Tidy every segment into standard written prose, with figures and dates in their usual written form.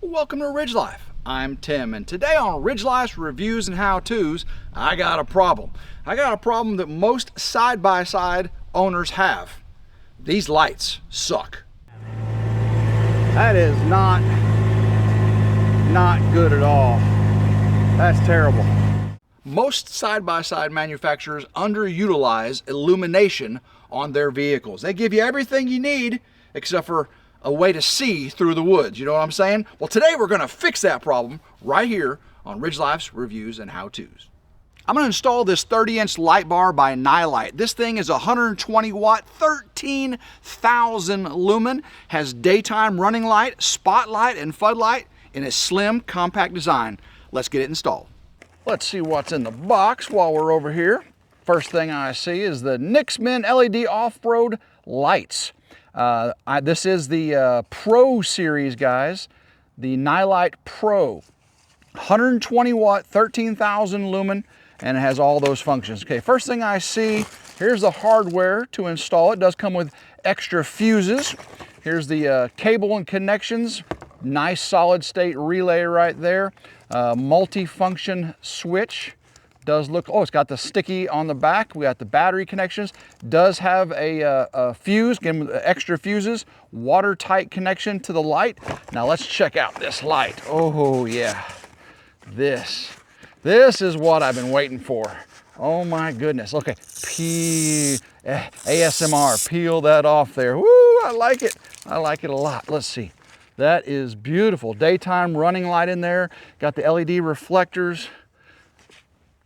Welcome to RidgeLife. I'm Tim, and today on RidgeLife Reviews and How-Tos, I got a problem. I got a problem that most side-by-side owners have. These lights suck. That is not good at all. That's terrible. Most side-by-side manufacturers underutilize illumination on their vehicles. They give you everything you need except for a way to see through the woods. You know what I'm saying? Well, today we're going to fix that problem right here on RidgeLife's Reviews and How-Tos. I'm going to install this 30-inch light bar by NiLight. This thing is 120 watt, 13,000 lumen, has daytime running light, spotlight, and floodlight in a slim, compact design. Let's get it installed. Let's see what's in the box while we're over here. First thing I see is the Nixman LED off-road lights. This is the Pro series, guys. The NiLight PRO. 120 watt, 13,000 lumen, and it has all those functions. Okay, first thing I see, here's the hardware to install. It does come with extra fuses. Here's the cable and connections. Nice solid state relay right there. Multi-function switch. Does look, oh, it's got the sticky on the back. We got the battery connections. Does have a fuse, again with extra fuses. Watertight connection to the light. Now let's check out this light. Oh yeah, this is what I've been waiting for. Oh my goodness. Okay, ASMR, peel that off there. Woo, I like it. I like it a lot. Let's see. That is beautiful. Daytime running light in there. Got the LED reflectors.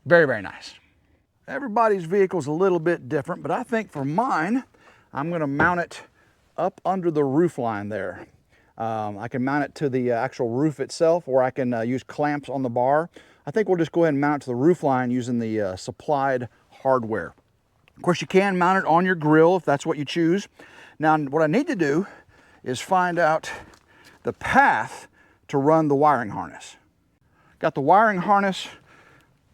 Very, very nice. Everybody's vehicle's a little bit different, but I think for mine, I'm gonna mount it up under the roof line there. I can mount it to the actual roof itself, or I can use clamps on the bar. I think we'll just go ahead and mount it to the roof line using the supplied hardware. Of course, you can mount it on your grill if that's what you choose. Now, what I need to do is find out the path to run the wiring harness. Got the wiring harness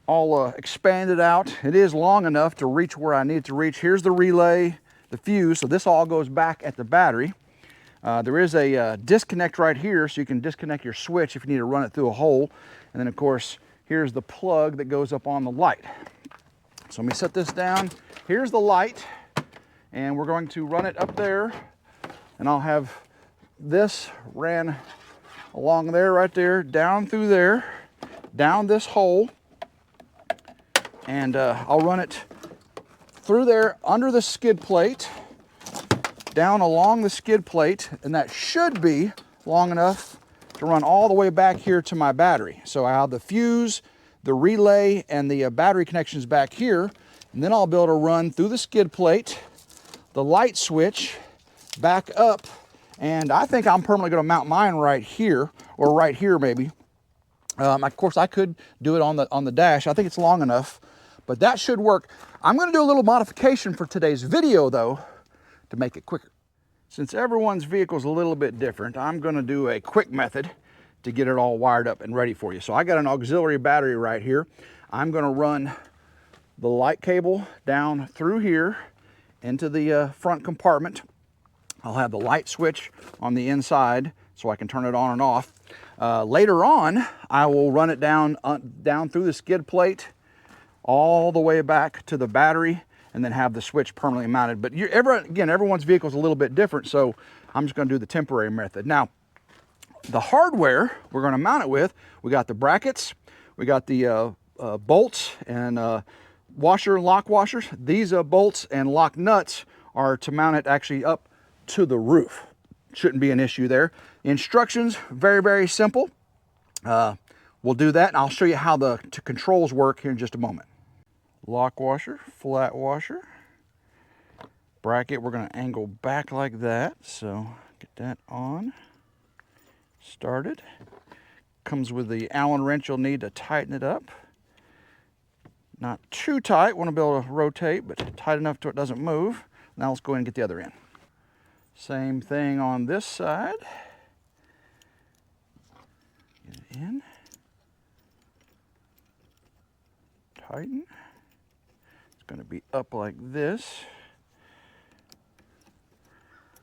all expanded out. It is long enough to reach where I need it to reach. Here's the relay, the fuse, so this all goes back at the battery. There is a disconnect right here, so you can disconnect your switch if you need to run it through a hole. And then of course, here's the plug that goes up on the light. So let me set this down. Here's the light, and we're going to run it up there, and I'll have this ran along there, right there, down through there, down this hole, and I'll run it through there under the skid plate, down along the skid plate, and that should be long enough to run all the way back here to my battery. So I have the fuse, the relay, and the battery connections back here, and then I'll be able to run through the skid plate, the light switch, back up, and I think I'm permanently going to mount mine right here, or right here maybe. Of course, I could do it on the dash. I think it's long enough, but that should work. I'm going to do a little modification for today's video, though, to make it quicker. Since everyone's vehicle is a little bit different, I'm going to do a quick method to get it all wired up and ready for you. So I got an auxiliary battery right here. I'm going to run the light cable down through here into the front compartment. I'll have the light switch on the inside so I can turn it on and off. Later on, I will run it down through the skid plate all the way back to the battery, and then have the switch permanently mounted. But again, everyone's vehicle is a little bit different, so I'm just going to do the temporary method. Now, the hardware we're going to mount it with, we got the brackets, we got the bolts and washer and lock washers. These bolts and lock nuts are to mount it actually up to the roof. Shouldn't be an issue there. Instructions, very, very simple. We'll do that, and I'll show you how the controls work here in just a moment. Lock washer, flat washer. Bracket, we're going to angle back like that. So get that on. Started. Comes with the Allen wrench you'll need to tighten it up. Not too tight, want to be able to rotate, but tight enough so it doesn't move. Now let's go ahead and get the other end. Same thing on this side. Get it in. Tighten. It's going to be up like this.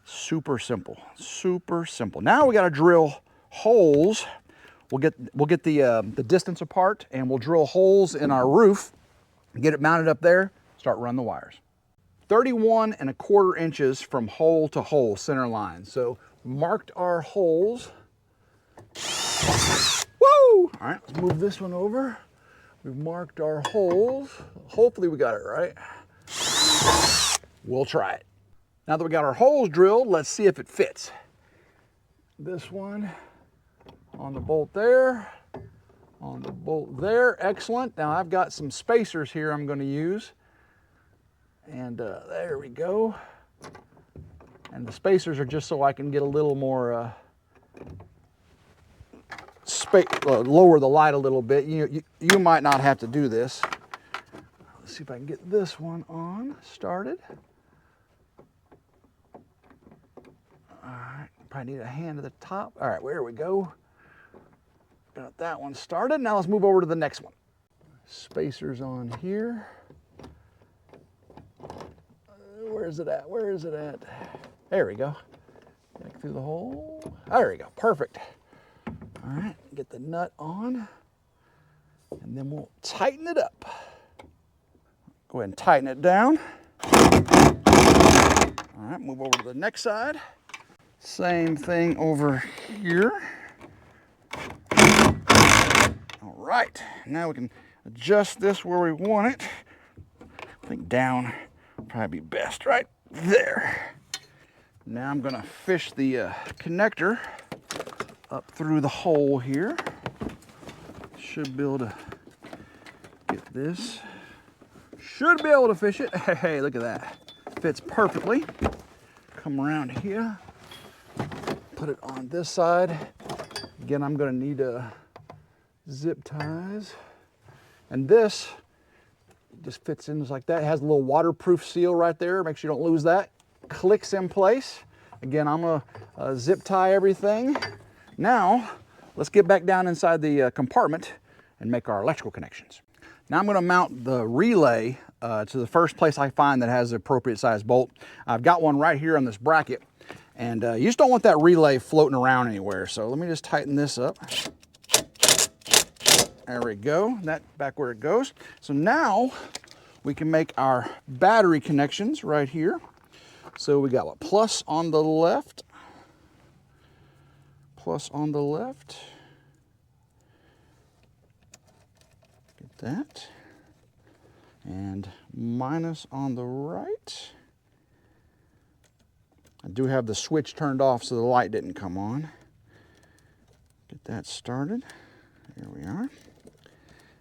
Super simple, super simple. Now we got to drill holes. We'll get the distance apart, and we'll drill holes in our roof, get it mounted up there, start running the wires. 31¼ inches from hole to hole, center line. So marked our holes. Woo! All right, let's move this one over. We've marked our holes. Hopefully we got it right. We'll try it. Now that we got our holes drilled, let's see if it fits. This one on the bolt there, on the bolt there, excellent. Now I've got some spacers here I'm going to use. And there we go. And the spacers are just so I can get a little more space, lower the light a little bit. You might not have to do this. Let's see if I can get this one on, started. All right, probably need a hand at the top. All right, there we go. Got that one started. Now let's move over to the next one. Spacers on here. Where is it at? Where is it at? There we go. Back through the hole. There we go. Perfect. All right, get the nut on, and then we'll tighten it up. Go ahead and tighten it down. All right, move over to the next side. Same thing over here. All right, now we can adjust this where we want it. I think down would probably be best, right there. Now I'm gonna fish the connector up through the hole here. Should be able to get this. Should be able to fish it. Hey, look at that. Fits perfectly. Come around here. Put it on this side. Again, I'm gonna need zip ties. And this just fits in just like that. It has a little waterproof seal right there. Make sure you don't lose that. Clicks in place. Again, I'm gonna zip tie everything. Now, let's get back down inside the compartment and make our electrical connections. Now I'm gonna mount the relay to the first place I find that has the appropriate size bolt. I've got one right here on this bracket, and you just don't want that relay floating around anywhere. So let me just tighten this up. There we go, that back where it goes. So now we can make our battery connections right here. So we got a plus on the left, plus on the left. Get that. And minus on the right. I do have the switch turned off so the light didn't come on. Get that started. Here we are.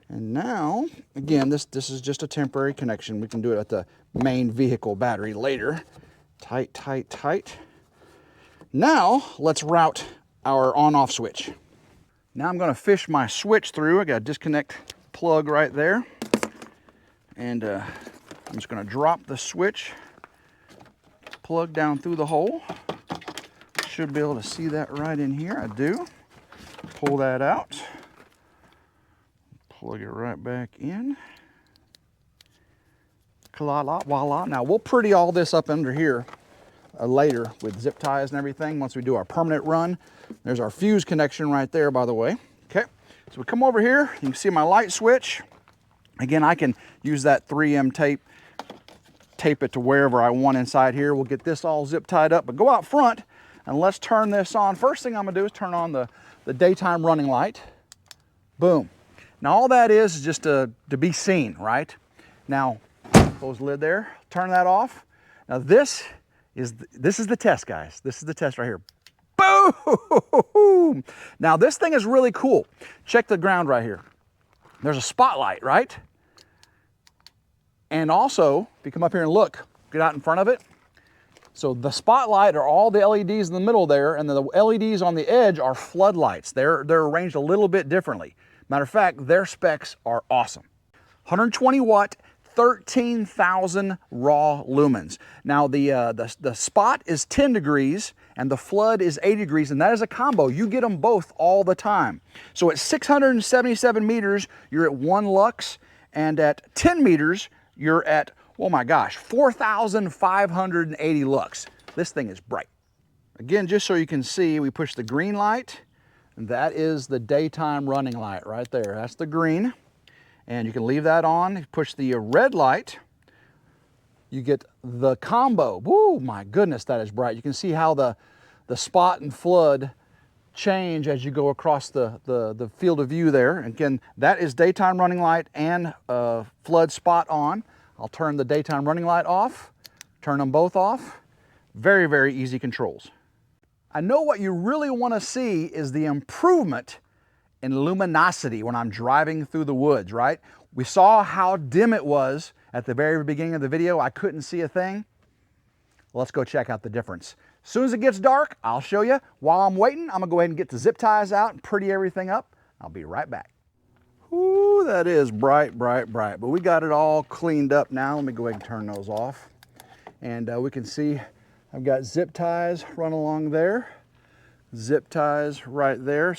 And now, again, this is just a temporary connection. We can do it at the main vehicle battery later. Tight, tight, tight. Now, let's route our on-off switch. Now I'm gonna fish my switch through. I got a disconnect plug right there. And I'm just gonna drop the switch plug down through the hole. Should be able to see that right in here. I do. Pull that out. Plug it right back in. Voila. Now we'll pretty all this up under here later with zip ties and everything once we do our permanent run. There's our fuse connection right there, by the way. Okay, so we come over here. You can see my light switch. Again, I can use that 3M tape it to wherever I want inside here. We'll get this all zip tied up, but go out front and let's turn this on. First thing I'm gonna do is turn on the daytime running light. Boom. Now all that is just to be seen, right? Now, close the lid there, turn that off. Now this is the test, guys. This is the test right here. Boom! Now this thing is really cool. Check the ground right here. There's a spotlight, right? And also, if you come up here and look, get out in front of it. So the spotlight are all the LEDs in the middle there, and the LEDs on the edge are floodlights. They're arranged a little bit differently. Matter of fact, their specs are awesome. 120 watt, 13,000 raw lumens. Now the spot is 10 degrees and the flood is 80 degrees, and that is a combo. You get them both all the time. So at 677 meters, you're at 1 lux, and at 10 meters, you're at, oh my gosh, 4,580 lux. This thing is bright. Again, just so you can see, we push the green light, And that is the daytime running light right there. That's the green. And you can leave that on, push the red light. You get the combo. Woo, my goodness, that is bright. You can see how the spot and flood change as you go across the field of view there. Again, that is daytime running light and flood spot on. I'll turn the daytime running light off, turn them both off. Very, very easy controls. I know what you really want to see is the improvement in luminosity when I'm driving through the woods, right? We saw how dim it was at the very beginning of the video. I couldn't see a thing. Let's go check out the difference. As soon as it gets dark, I'll show you. While I'm waiting, I'm gonna go ahead and get the zip ties out and pretty everything up. I'll be right back. Ooh, that is bright, bright, bright. But we got it all cleaned up now. Let me go ahead and turn those off. And we can see I've got zip ties run along there. Zip ties right there.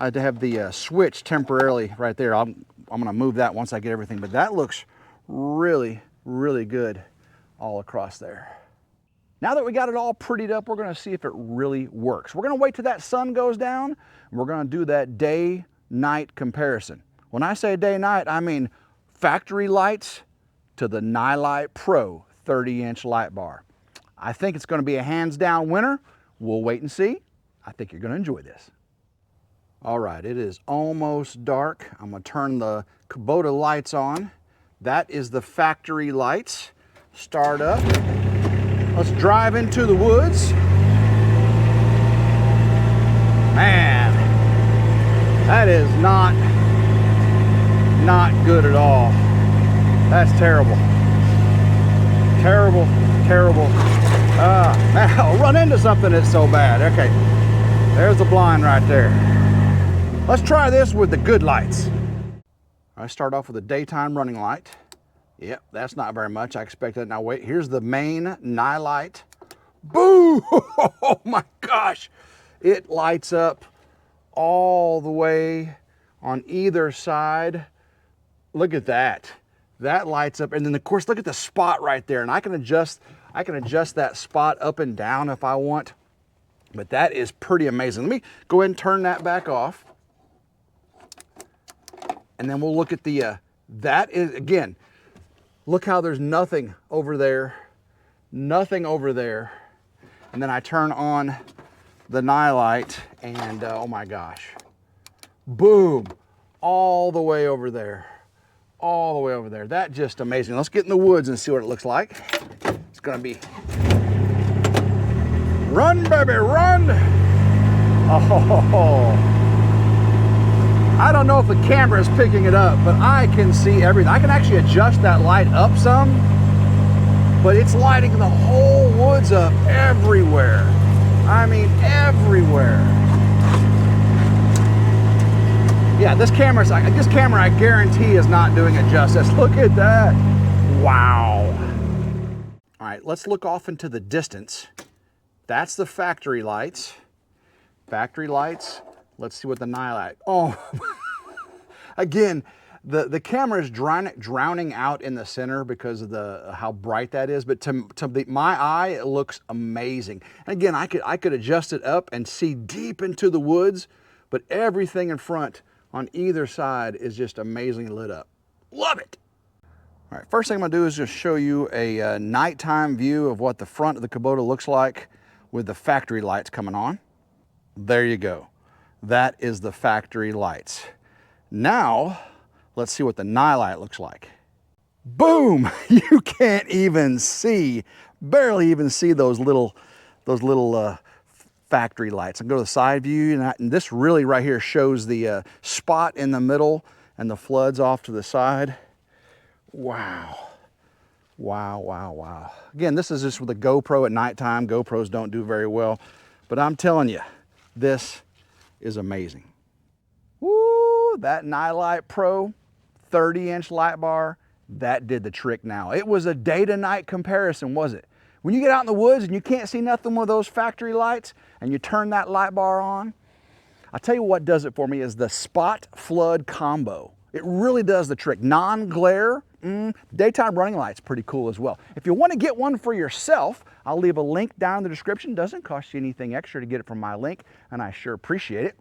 I had to have the switch temporarily right there. I'm gonna move that once I get everything, but that looks really, really good all across there. Now that we got it all prettied up, we're gonna see if it really works. We're gonna wait till that sun goes down, and we're gonna do that day-night comparison. When I say day-night, I mean factory lights to the NiLight PRO 30-inch light bar. I think it's gonna be a hands-down winner. We'll wait and see. I think you're gonna enjoy this. All right, it is almost dark. I'm gonna turn the Kubota lights on. That is the factory lights. Start up. Let's drive into the woods. Man, that is not good at all. That's terrible. Terrible, terrible. Man, I'll run into something that's so bad. Okay, there's the blind right there. Let's try this with the good lights. I start off with a daytime running light. Yep, that's not very much. I expect that. Now wait, here's the main NiLight. Boo! Oh my gosh! It lights up all the way on either side. Look at that. That lights up, and then of course look at the spot right there. And I can adjust that spot up and down if I want. But that is pretty amazing. Let me go ahead and turn that back off. And then we'll look at the, that is, again, look how there's nothing over there, nothing over there. And then I turn on the NiLight and oh my gosh, boom, all the way over there, all the way over there. That just amazing. Let's get in the woods and see what it looks like. It's gonna be, run baby, run. Oh. I don't know if the camera is picking it up, but I can see everything. I can actually adjust that light up some, but it's lighting the whole woods up everywhere. I mean, everywhere. Yeah, this camera I guarantee is not doing it justice. Look at that. Wow. All right, let's look off into the distance. That's the factory lights. Factory lights. Let's see what the NiLight, oh, again, the camera is drowning out in the center because of how bright that is, but to my eye, it looks amazing. And again, I could adjust it up and see deep into the woods, but everything in front on either side is just amazingly lit up. Love it. All right, first thing I'm gonna do is just show you a nighttime view of what the front of the Kubota looks like with the factory lights coming on. There you go. That is the factory lights. Now, let's see what the NiLight looks like. Boom! You can't even see, barely even see those little factory lights. I'll go to the side view, and this really right here shows the spot in the middle and the floods off to the side. Wow. Wow, wow, wow. Again, this is just with a GoPro at nighttime. GoPros don't do very well, but I'm telling you, this is amazing. Woo, that NiLight PRO 30-inch light bar, that did the trick now. It was a day to night comparison, was it? When you get out in the woods and you can't see nothing with those factory lights and you turn that light bar on, I'll tell you what does it for me is the spot flood combo. It really does the trick. Non-glare, daytime running light's pretty cool as well. If you want to get one for yourself, I'll leave a link down in the description. Doesn't cost you anything extra to get it from my link, and I sure appreciate it.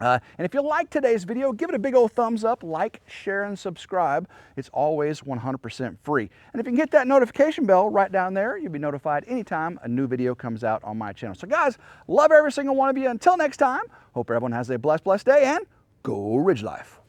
And if you like today's video, give it a big old thumbs up, like, share, and subscribe. It's always 100% free. And if you can hit that notification bell right down there, you'll be notified anytime a new video comes out on my channel. So guys, love every single one of you. Until next time, hope everyone has a blessed day, and go Ridge Life.